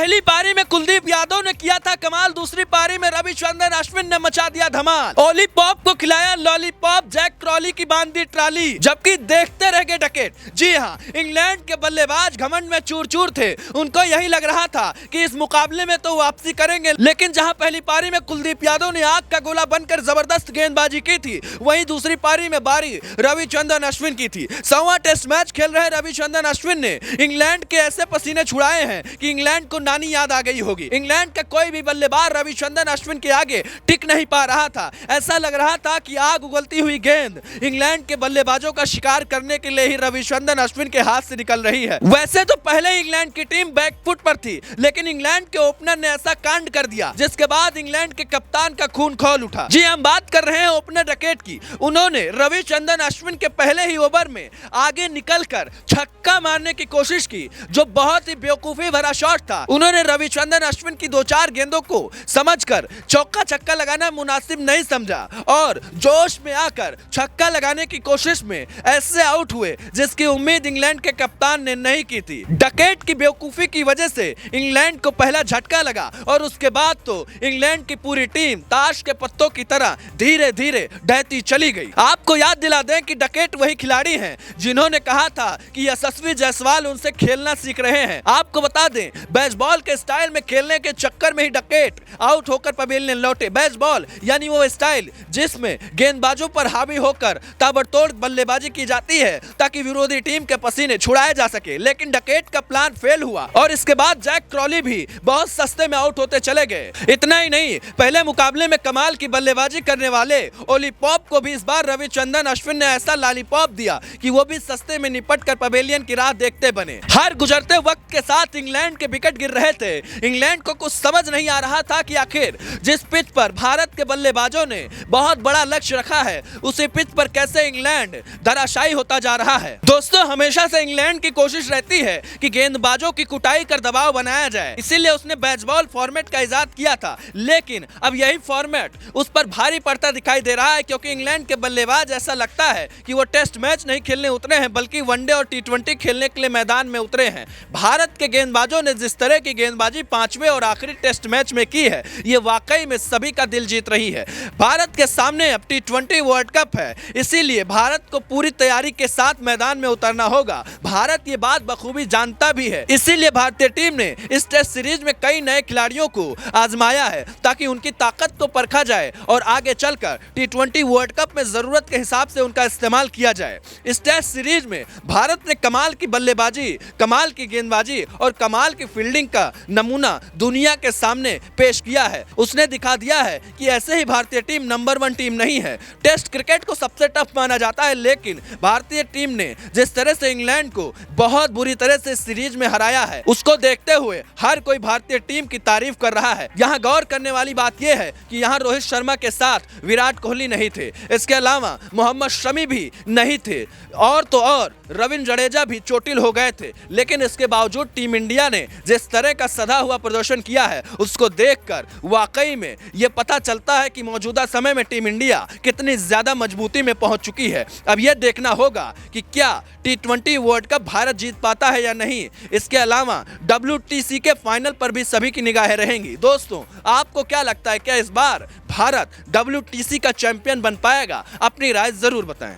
पहली पारी में कुलदीप यादव ने किया था कमाल, दूसरी पारी में रविचंद्रन अश्विन ने मचा दिया धमाल। ओली पॉप को खिलाया लॉलीपॉप, जैक क्रॉली की बांध दी ट्राली, जबकि देखते रह गए डकेट। जी हाँ, इंग्लैंड के बल्लेबाज घमंड में चूर चूर थे। उनको यही लग रहा था कि इस मुकाबले में तो वापसी करेंगे, लेकिन जहां पहली पारी में कुलदीप यादव ने आग का गोला बनकर जबरदस्त गेंदबाजी की थी, वहीं दूसरी पारी में बारी रविचंद्रन अश्विन की थी। 100वां टेस्ट मैच खेल रहे रविचंद्रन अश्विन ने इंग्लैंड के ऐसे पसीने छुड़ाए हैं कि इंग्लैंड को नानी याद आ गई होगी। इंग्लैंड का कोई भी बल्लेबाज रविचंद्रन अश्विन के आगे टिक नहीं पा रहा था। ऐसा लग रहा था कि आग उगलती हुई गेंद इंग्लैंड के बल्लेबाजों का शिकार करने के लिए ही रविचंद्रन अश्विन के हाथ से निकल रही है। वैसे तो पहले ही इंग्लैंड की टीम बैकफुट पर थी, लेकिन इंग्लैंड के ओपनर ने ऐसा कांड कर दिया जिसके बाद इंग्लैंड के कप्तान का खून खौल उठा। जी, हम बात कर रहे हैं ओपनर डकेट की। उन्होंने रविचंद्रन अश्विन के पहले ही ओवर में आगे निकलकर छक्का मारने की कोशिश की, जो बहुत ही बेवकूफी भरा शॉट था। उन्होंने रविचंद्रन अश्विन की 2-4 गेंदों को समझकर चौका छक्का लगाना मुनासिब नहीं समझा और जोश में आकर छक्का लगाने की कोशिश में ऐसे आउट हुए जिसकी उम्मीद इंग्लैंड के कप्तान ने नहीं की थी। डकेट की बेवकूफी की वजह से इंग्लैंड को पहला झटका लगा और उसके बाद तो इंग्लैंड की पूरी टीम ताश के पत्तों की तरह धीरे धीरे ढहती चली गई। आपको याद दिला दें कि डकेट वही खिलाड़ी हैं जिन्होंने कहा था कि यशस्वी जायसवाल उनसे खेलना सीख रहे हैं। आपको बता दें, बेसबॉल के स्टाइल में खेलने के चक्कर में ही डकेट आउट होकर पवेलियन लौटे। बेसबॉल यानी वो स्टाइल जिसमें गेंदबाजों पर हावी होकर ताबड़तोड़ बल्लेबाजी की जाती है ताकि विरोधी टीम के पसीने छुड़ाए जा सके, लेकिन डकेट का प्लान फेल हुआ और इसके बाद जैक क्रॉली भी बहुत सस्ते में आउट होते चले गए। इतना ही नहीं, पहले मुकाबले में कमाल की बल्लेबाजी करने वाले ओली पॉप को भी इस बार रविचंद्रन अश्विन ने ऐसा लॉलीपॉप दिया कि वो भी सस्ते में निपट कर पवेलियन की राह देखते बने। हर गुजरते वक्त के साथ इंग्लैंड के विकेट गिर रहे थे। इंग्लैंड को कुछ समझ नहीं आ रहा था कि आखिर जिस पिच पर भारत के बल्लेबाजों ने बहुत बड़ा लक्ष्य रखा है, उसी पिच पर कैसे इंग्लैंड धराशायी होता जा रहा है। दोस्तों, हमेशा से इंग्लैंड की कोशिश रहती है कि गेंदबाजों की कुटाई कर दबाव बनाया जाए, इसीलिए उसने बेसबॉल फॉर्मेट का इजाद किया था। लेकिन अब यही फॉर्मेट उस पर भारी पड़ता दिखाई दे रहा है, क्योंकि इंग्लैंड के बल्लेबाज ऐसा लगता है कि वो टेस्ट मैच नहीं खेलने उतरे हैं, बल्कि वनडे और टी20 खेलने के लिए मैदान में उतरे हैं। भारत के गेंदबाजों ने जिस तरह की गेंदबाजी 5वें और आखिरी टेस्ट मैच में की है, ये वाकई में सभी का दिल जीत रही है। भारत के सामने अब टी20 वर्ल्ड कप है, इसीलिए भारत को पूरी तैयारी के साथ मैदान में उतरना होगा। भारत ये बात बखूबी जानता भी है, इसीलिए भारतीय टीम ने इस टेस्ट सीरीज में कई नए खिलाड़ियों को आजमाया है ताकि उनकी ताकत को परखा जाए और आगे चलकर टी20 वर्ल्ड कप में जरूरत के हिसाब से उनका इस्तेमाल किया जाए। इस टेस्ट सीरीज में भारत ने कमाल की बल्लेबाजी, कमाल की गेंदबाजी और कमाल की फील्डिंग का नमूना दुनिया के सामने पेश किया है। उसने दिखा दिया है कि ऐसे ही भारतीय टीम नंबर 1 टीम नहीं है। टेस्ट क्रिकेट को सबसे टफ माना जाता है, लेकिन भारतीय टीम ने जिस तरह से इंग्लैंड को बहुत बुरी तरह से सीरीज में हराया है, उसको देखते हुए हर कोई भारतीय टीम की तारीफ कर रहा है। यहाँ गौर करने वाली बात यह है कि यहाँ रोहित शर्मा के साथ विराट कोहली नहीं थे, इसके अलावा मोहम्मद शमी भी नहीं थे, और तो और रविंद्र जडेजा भी चोटिल हो गए थे। लेकिन इसके बावजूद टीम इंडिया ने जिस तरह का सधा हुआ प्रदर्शन किया है, उसको देखकर वाकई में ये पता चलता है कि मौजूदा समय में टीम इंडिया कितनी ज्यादा मजबूती में पहुंच चुकी है। अब यह देखना होगा कि क्या टी20 वर्ल्ड कप भारत जीत पाता है या नहीं। इसके अलावा WTC के फाइनल पर भी सभी की निगाहें रहेंगी। दोस्तों, आपको क्या लगता है, क्या इस बार भारत WTC का चैंपियन बन पाएगा? अपनी राय जरूर बताएं।